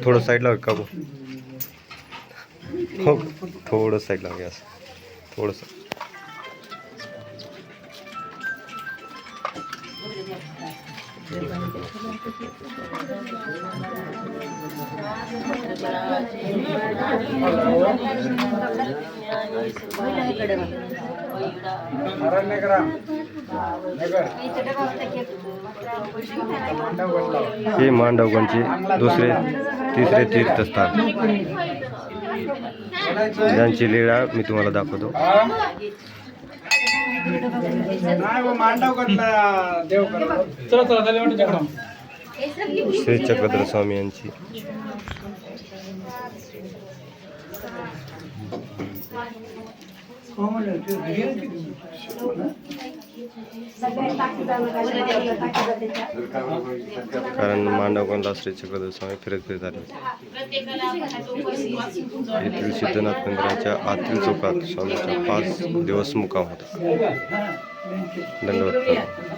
थोडं साईडला का हो, थोडं साईडला घ्या थोडंसं. हे मांडवगणचे दुसरे तिसरे तीर्थस्थान, ज्यांची लीळा मी तुम्हाला दाखवतो. श्री चक्रधर स्वामी यांची कारण मांडवगणला श्री चक्रधर स्वामी फिरत आले. येथील सिद्धनाथ मंदिराच्या आतील चौकात स्वामींचा 5 दिवस मुक्काम होता. धन्यवाद.